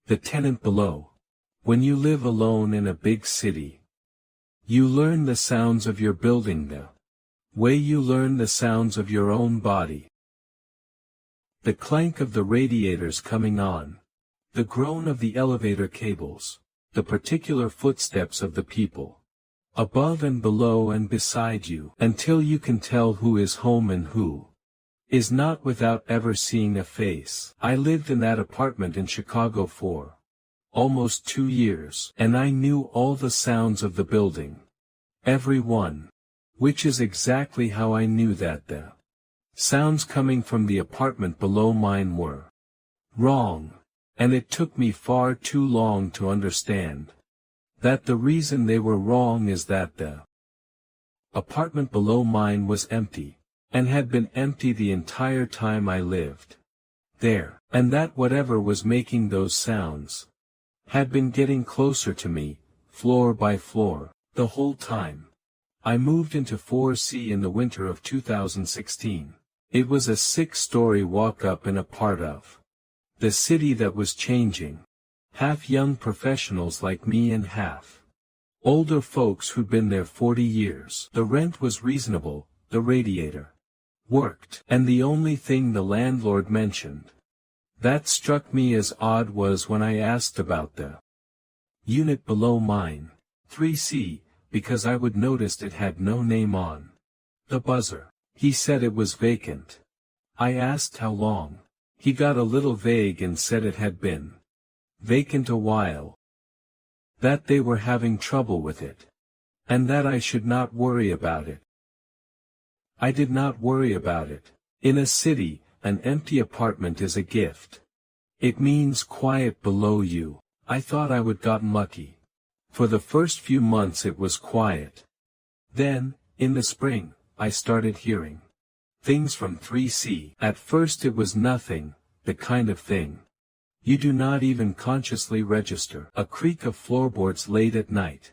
The tenant below. When you live alone in a big city, you learn the sounds of your building the way you learn the sounds of your own body. The clank of the radiators coming on. The groan of the elevator cables. The particular footsteps of the people. Above and below and beside you, until you can tell who is home and who is not without ever seeing a face. I lived in that apartment in Chicago for almost 2 years, and I knew all the sounds of the building. Every one. Which is exactly how I knew that the sounds coming from the apartment below mine were wrong, and it took me far too long to understand that the reason they were wrong is that the apartment below mine was empty, and had been empty the entire time I lived there, and that whatever was making those sounds had been getting closer to me, floor by floor, the whole time. I moved into 4C in the winter of 2016. It was a 6-story walk-up in a part of the city that was changing. Half young professionals like me and half older folks who'd been there 40 years. The rent was reasonable, the radiator worked, and the only thing the landlord mentioned that struck me as odd was when I asked about the unit below mine, 3C, because I would noticed it had no name on the buzzer. He said it was vacant. I asked how long. He got a little vague and said it had been vacant a while. That they were having trouble with it. And that I should not worry about it. I did not worry about it. In a city, an empty apartment is a gift. It means quiet below you. I thought I would gotten lucky. For the first few months it was quiet. Then, in the spring, I started hearing things from 3C. At first it was nothing, the kind of thing you do not even consciously register. A creak of floorboards late at night.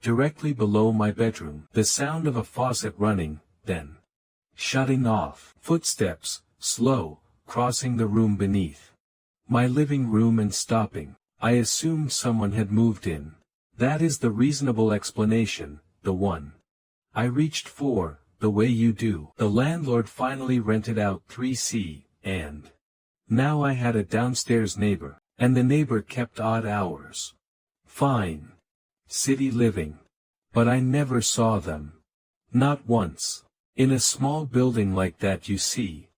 Directly below my bedroom. The sound of a faucet running, then shutting off. Footsteps, slow, crossing the room beneath my living room and stopping. I assumed someone had moved in. That is the reasonable explanation, the one I reached for, the way you do. The landlord finally rented out 3C, and now I had a downstairs neighbor, and the neighbor kept odd hours. Fine. City living. But I never saw them. Not once. In a small building like that you see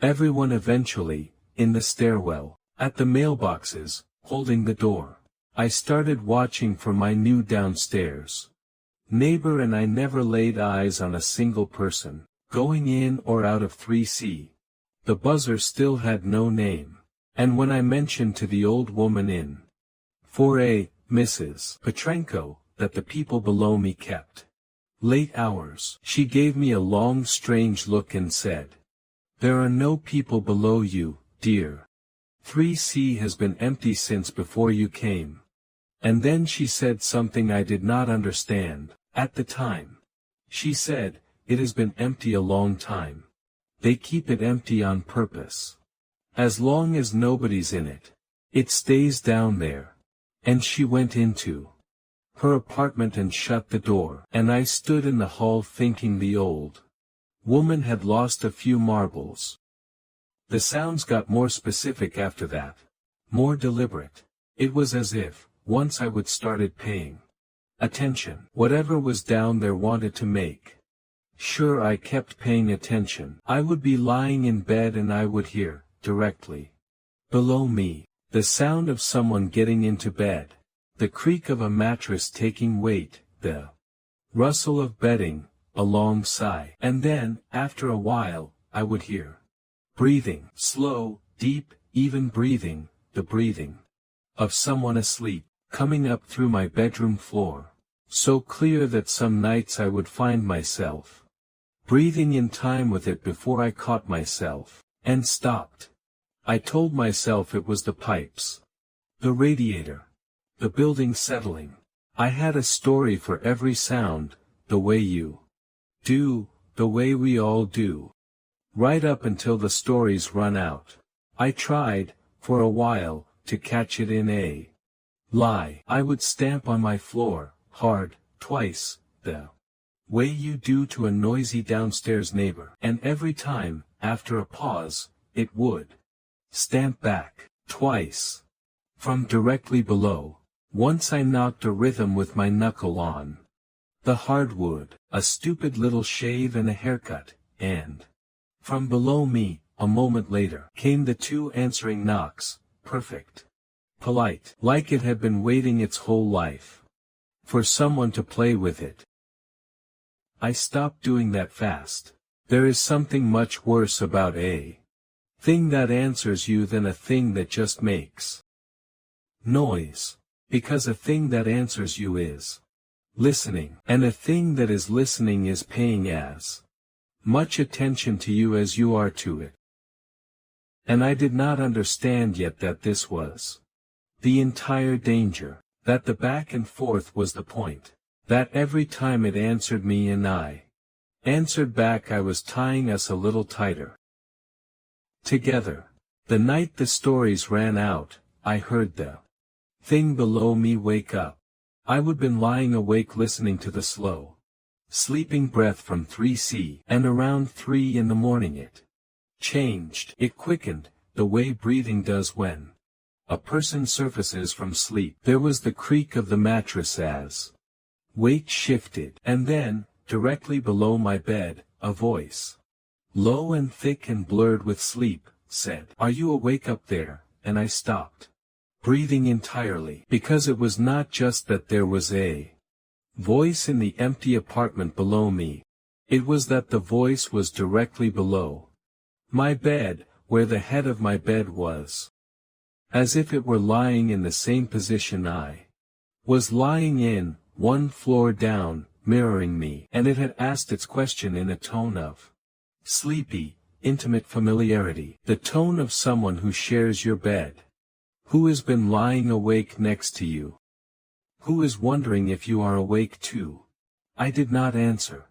everyone eventually, in the stairwell, at the mailboxes, holding the door. I started watching for my new downstairs neighbor and I never laid eyes on a single person, going in or out of 3C. The buzzer still had no name. And when I mentioned to the old woman in 4A, Mrs. Petrenko, that the people below me kept late hours, she gave me a long strange look and said, "There are no people below you, dear. 3C has been empty since before you came." And then she said something I did not understand, at the time. She said, "It has been empty a long time. They keep it empty on purpose. As long as nobody's in it, it stays down there." And she went into her apartment and shut the door. And I stood in the hall thinking the old woman had lost a few marbles. The sounds got more specific after that. More deliberate. It was as if, once I would started paying attention, whatever was down there wanted to make sure I kept paying attention. I would be lying in bed and I would hear, directly below me, the sound of someone getting into bed, the creak of a mattress taking weight, the rustle of bedding, a long sigh. And then, after a while, I would hear breathing, slow, deep, even breathing, the breathing of someone asleep, coming up through my bedroom floor, so clear that some nights I would find myself breathing in time with it before I caught myself, and stopped. I told myself it was the pipes, the radiator, the building settling. I had a story for every sound, the way you do, the way we all do. Right up until the stories run out. I tried, for a while, to catch it in a lie. I would stamp on my floor, hard, twice, the way you do to a noisy downstairs neighbor. And every time, after a pause, it would stamp back, twice, from directly below. Once I knocked a rhythm with my knuckle on the hardwood, a stupid little shave and a haircut, and from below me, a moment later, came the two answering knocks, perfect, polite, like it had been waiting its whole life for someone to play with it. I stopped doing that fast. There is something much worse about a thing that answers you than a thing that just makes noise. Because a thing that answers you is listening, and a thing that is listening is paying as much attention to you as you are to it. And I did not understand yet that this was the entire danger, that the back and forth was the point, that every time it answered me and I answered back, I was tying us a little tighter together. The night the stories ran out, I heard the thing below me wake up. I would been lying awake listening to the slow, sleeping breath from 3C, and around 3 in the morning it changed. It quickened, the way breathing does when a person surfaces from sleep. There was the creak of the mattress as weight shifted, and then, directly below my bed, a voice, low and thick and blurred with sleep, said, "Are you awake up there?" And I stopped breathing entirely, because it was not just that there was a voice in the empty apartment below me. It was that the voice was directly below my bed, where the head of my bed was. As if it were lying in the same position I was lying in, one floor down, mirroring me, and it had asked its question in a tone of sleepy, intimate familiarity, the tone of someone who shares your bed, who has been lying awake next to you, who is wondering if you are awake too. I did not answer.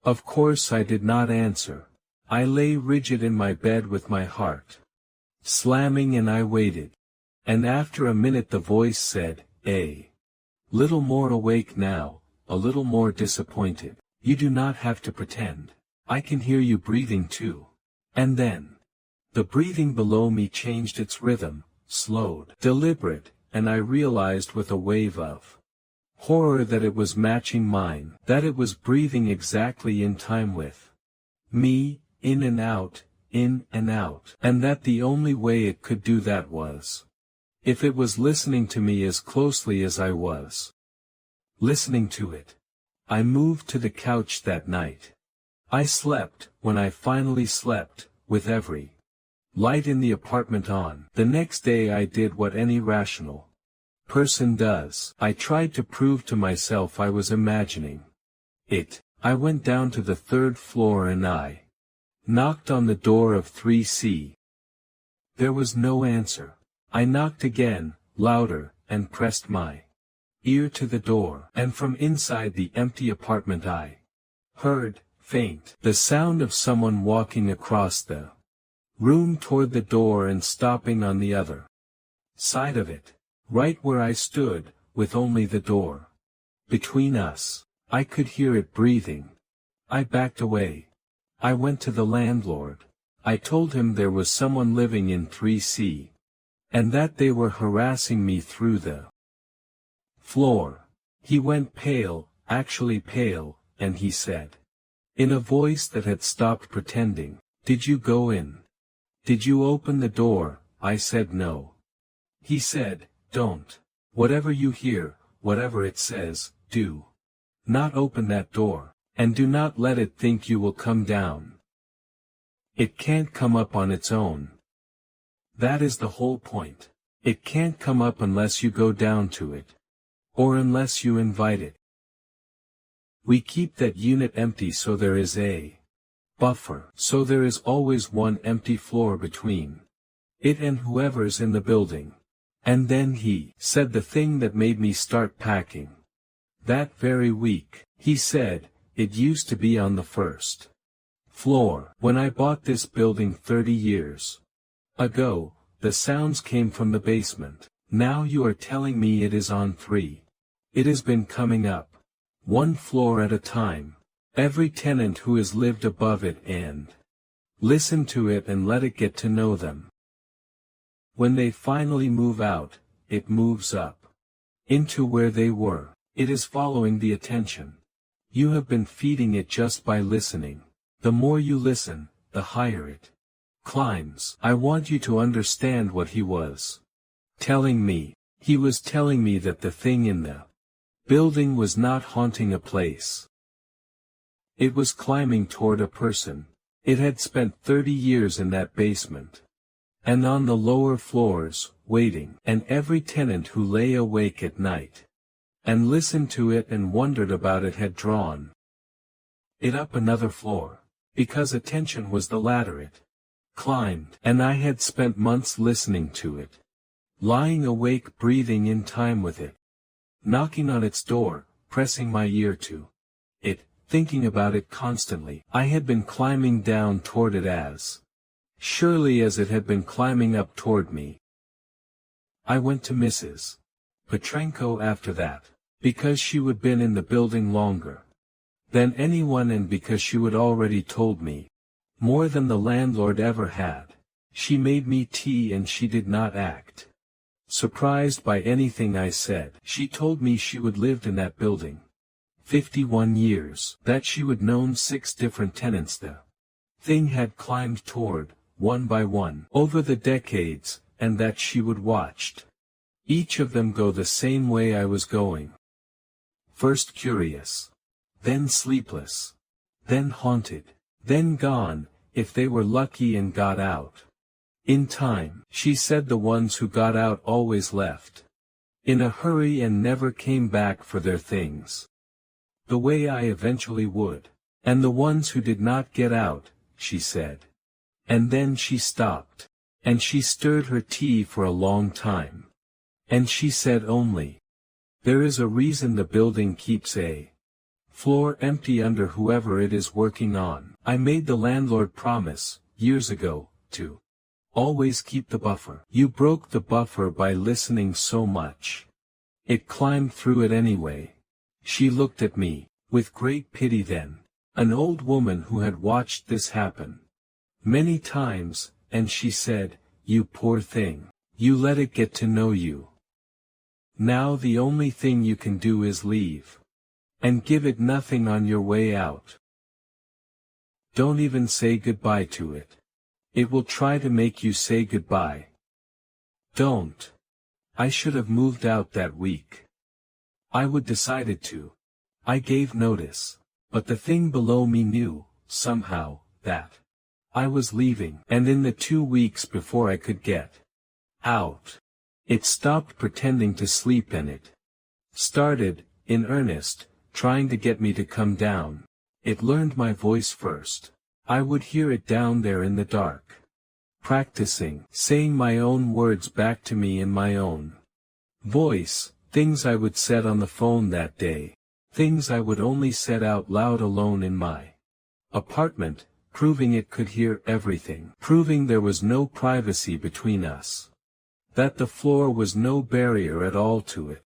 Of course I did not answer. I lay rigid in my bed with my heart slamming, and I waited. And after a minute the voice said, "A little more awake now, a little more disappointed. You do not have to pretend. I can hear you breathing too." And then the breathing below me changed its rhythm, slowed, deliberate, and I realized with a wave of horror that it was matching mine, that it was breathing exactly in time with me, in and out, and that the only way it could do that was if it was listening to me as closely as I was listening to it. I moved to the couch that night. I slept, when I finally slept, with every light in the apartment on. The next day I did what any rational person does. I tried to prove to myself I was imagining it. I went down to the 3rd floor and I knocked on the door of 3C. There was no answer. I knocked again, louder, and pressed my ear to the door, and from inside the empty apartment I heard, faint, the sound of someone walking across the room toward the door and stopping on the other side of it, right where I stood, with only the door between us. I could hear it breathing. I backed away. I went to the landlord. I told him there was someone living in 3C, and that they were harassing me through the floor. He went pale, actually pale, and he said, in a voice that had stopped pretending, "Did you go in? Did you open the door?" I said no. He said, "Don't. Whatever you hear, whatever it says, do not open that door, and do not let it think you will come down. It can't come up on its own. That is the whole point. It can't come up unless you go down to it, or unless you invite it. We keep that unit empty so there is a buffer, so there is always one empty floor between it and whoever's in the building." And then he said the thing that made me start packing. That very week, he said, "It used to be on the 1st floor. When I bought this building 30 years ago, the sounds came from the basement. Now you are telling me it is on 3. It has been coming up. 1 floor at a time. Every tenant who has lived above it and listen to it and let it get to know them. When they finally move out, it moves up into where they were. It is following the attention. You have been feeding it just by listening. The more you listen, the higher it climbs. I want you to understand what he was telling me. He was telling me that the thing in the building was not haunting a place. It was climbing toward a person. It had spent 30 years in that basement. And on the lower floors, waiting. And every tenant who lay awake at night and listened to it and wondered about it had drawn it up another floor. Because attention was the ladder it climbed. And I had spent months listening to it. Lying awake, breathing in time with it. Knocking on its door, pressing my ear to it, thinking about it constantly. I had been climbing down toward it as surely as it had been climbing up toward me. I went to Mrs. Petrenko after that, because she would been in the building longer than anyone and because she would already told me more than the landlord ever had. She made me tea and she did not act surprised by anything I said. She told me she would lived in that building 51 years, that she would known 6 different tenants. The thing had climbed toward, one by one, over the decades, and that she would watched each of them go the same way I was going. First curious, then sleepless, then haunted, then gone, if they were lucky and got out in time. She said the ones who got out always left in a hurry and never came back for their things, the way I eventually would. And the ones who did not get out, she said. And then she stopped. And she stirred her tea for a long time. And she said only, there is a reason the building keeps a floor empty under whoever it is working on. I made the landlord promise, years ago, to always keep the buffer. You broke the buffer by listening so much. It climbed through it anyway. She looked at me, with great pity then, an old woman who had watched this happen many times, and she said, you poor thing, you let it get to know you. Now the only thing you can do is leave. And give it nothing on your way out. Don't even say goodbye to it. It will try to make you say goodbye. Don't. I should have moved out that week. I would decided to. I gave notice. But the thing below me knew, somehow, that I was leaving. And in the 2 weeks before I could get out, it stopped pretending to sleep and it started, in earnest, trying to get me to come down. It learned my voice first. I would hear it down there in the dark, practicing, saying my own words back to me in my own voice, things I would said on the phone that day, things I would only said out loud alone in my apartment, proving it could hear everything, proving there was no privacy between us, that the floor was no barrier at all to it.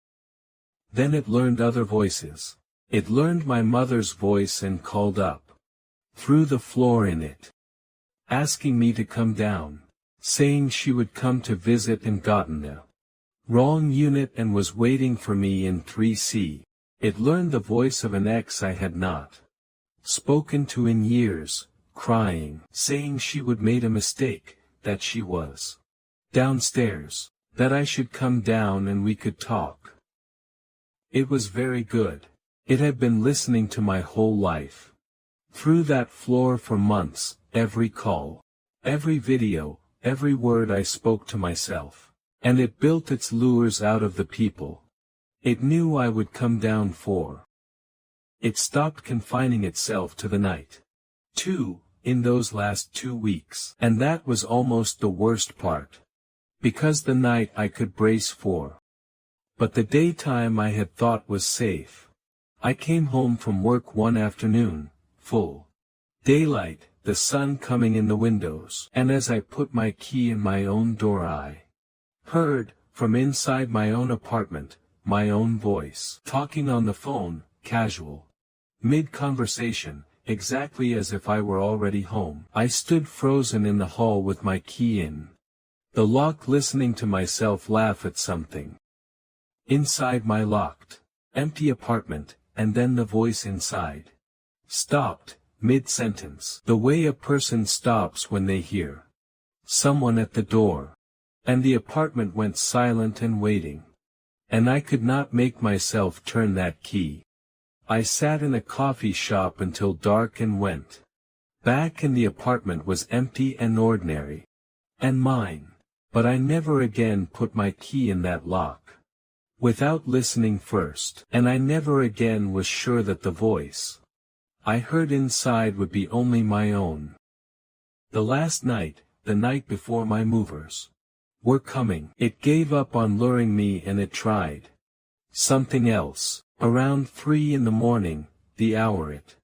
Then it learned other voices. It learned my mother's voice and called up through the floor in it, asking me to come down, saying she would come to visit and gotten the wrong unit and was waiting for me in 3C. It learned the voice of an ex I had not spoken to in years, crying, saying she would made a mistake, that she was downstairs, that I should come down and we could talk. It was very good. It had been listening to my whole life. Through that floor for months, every call, every video, every word I spoke to myself. And it built its lures out of the people. It knew I would come down for. It stopped confining itself to the night. 2, in those last 2 weeks. And that was almost the worst part. Because the night I could brace for. But the daytime I had thought was safe. I came home from work one afternoon, full daylight, the sun coming in the windows, and as I put my key in my own door I heard, from inside my own apartment, my own voice, talking on the phone, casual. Mid-conversation, exactly as if I were already home. I stood frozen in the hall with my key in the lock, listening to myself laugh at something. Inside my locked, empty apartment, and then the voice inside stopped, mid-sentence, the way a person stops when they hear someone at the door. And the apartment went silent and waiting. And I could not make myself turn that key. I sat in a coffee shop until dark and went back, and the apartment was empty and ordinary. And mine. But I never again put my key in that lock without listening first. And I never again was sure that the voice I heard inside would be only my own. The last night, the night before my movers were coming, it gave up on luring me and it tried something else. Around 3 in the morning, the hour it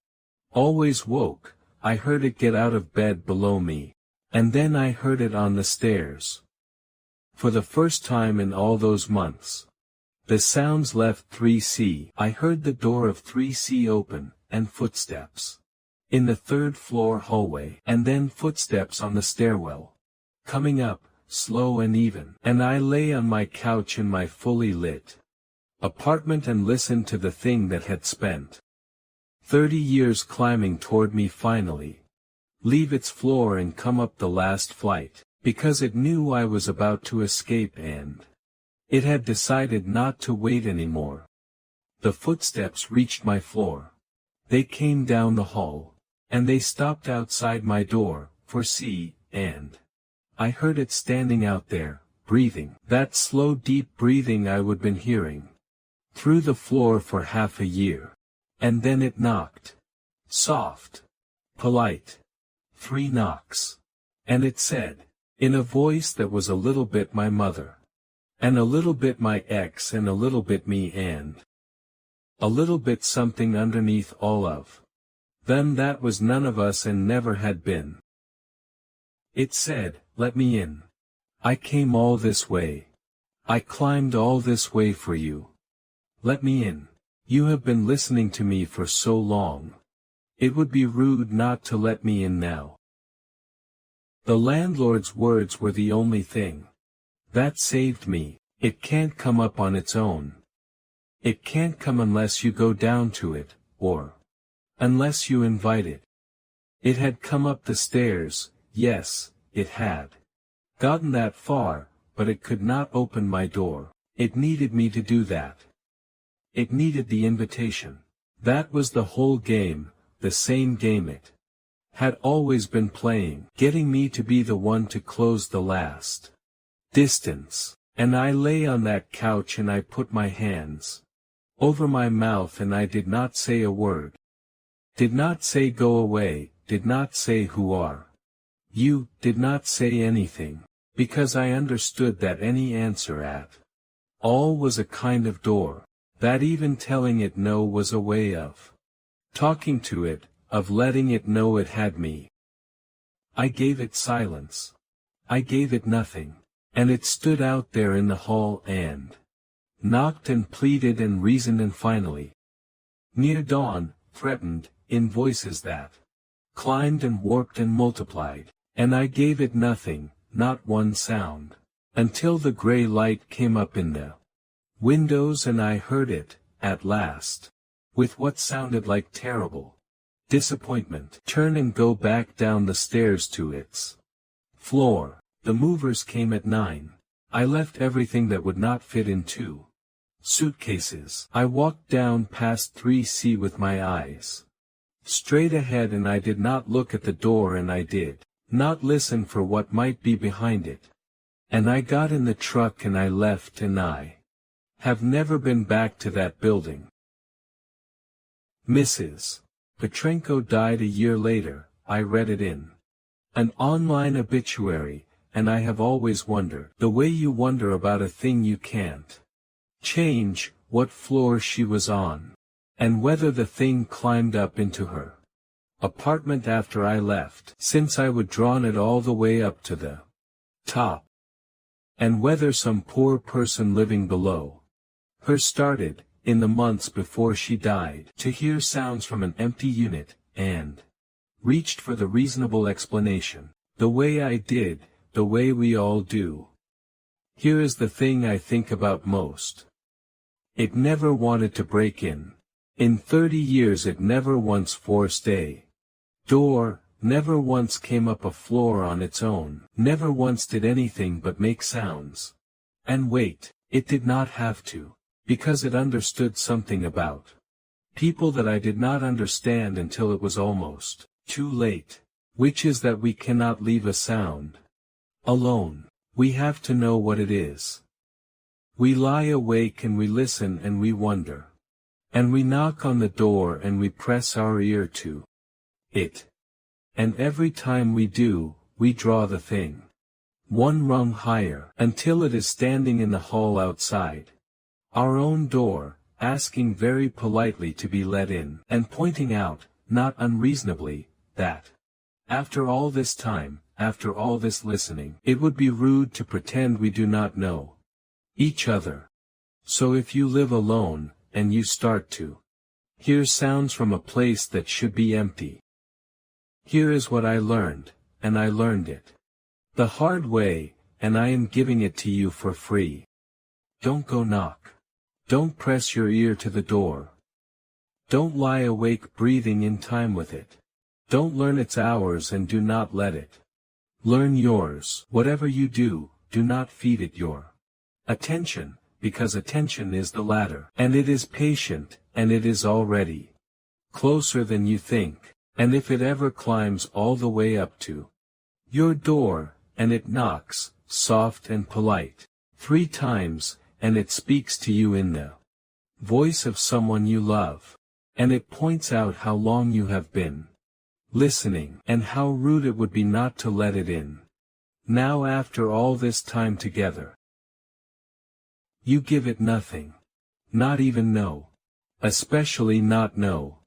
always woke, I heard it get out of bed below me. And then I heard it on the stairs. For the first time in all those months, the sounds left 3C. I heard the door of 3C open, and footsteps in the third-floor hallway, and then footsteps on the stairwell, coming up, slow and even. And I lay on my couch in my fully lit apartment and listened to the thing that had spent 30 years climbing toward me finally leave its floor and come up the last flight, because it knew I was about to escape, and it had decided not to wait anymore. The footsteps reached my floor. They came down the hall, and they stopped outside my door, for see, and I heard it standing out there, breathing, that slow deep breathing I would been hearing through the floor for half a year. And then it knocked. Soft. Polite. 3 knocks. And it said, in a voice that was a little bit my mother, and a little bit my ex, and a little bit me, and a little bit something underneath all of them that was none of us and never had been. It said, let me in. I came all this way. I climbed all this way for you. Let me in. You have been listening to me for so long. It would be rude not to let me in now. The landlord's words were the only thing that saved me. It can't come up on its own. It can't come unless you go down to it, or unless you invite it. It had come up the stairs, yes, it had gotten that far, but it could not open my door. It needed me to do that. It needed the invitation. That was the whole game, the same game it had always been playing, getting me to be the one to close the last distance. And I lay on that couch and I put my hands over my mouth and I did not say a word. Did not say go away, did not say who are you, did not say anything, because I understood that any answer at all was a kind of door. That even telling it no was a way of talking to it, of letting it know it had me. I gave it silence. I gave it nothing. And it stood out there in the hall and knocked and pleaded and reasoned and finally, near dawn, threatened, in voices that climbed and warped and multiplied. And I gave it nothing, not one sound, until the gray light came up in the windows and I heard it, at last, with what sounded like terrible disappointment, turn and go back down the stairs to its floor. The movers came at 9. I left everything that would not fit in 2 suitcases. I walked down past 3C with my eyes straight ahead and I did not look at the door and I did not listen for what might be behind it. And I got in the truck and I left and I have never been back to that building. Mrs. Petrenko died a year later. I read it in an online obituary, and I have always wondered, the way you wonder about a thing you can't change, what floor she was on, and whether the thing climbed up into her apartment after I left, since I would drawn it all the way up to the top. And whether some poor person living below her started, in the months before she died, to hear sounds from an empty unit, and reached for the reasonable explanation, the way I did, the way we all do. Here is the thing I think about most. It never wanted to break in. In 30 years it never once forced a door, never once came up a floor on its own, never once did anything but make sounds. And wait, it did not have to, because it understood something about people that I did not understand until it was almost too late, which is that we cannot leave a sound alone. We have to know what it is. We lie awake and we listen and we wonder. And we knock on the door and we press our ear to it. And every time we do, we draw the thing one rung higher, until it is standing in the hall outside our own door, asking very politely to be let in, and pointing out, not unreasonably, that after all this time, after all this listening, it would be rude to pretend we do not know each other. So if you live alone, and you start to hear sounds from a place that should be empty, here is what I learned, and I learned it the hard way, and I am giving it to you for free. Don't go knock. Don't press your ear to the door. Don't lie awake breathing in time with it. Don't learn its hours and do not let it learn yours. Whatever you do, do not feed it your attention, because attention is the ladder, and it is patient, and it is already closer than you think, and if it ever climbs all the way up to your door, and it knocks, soft and polite, 3 times, and it speaks to you in the voice of someone you love, and it points out how long you have been listening, and how rude it would be not to let it in. Now after all this time together, you give it nothing. Not even no. Especially not no.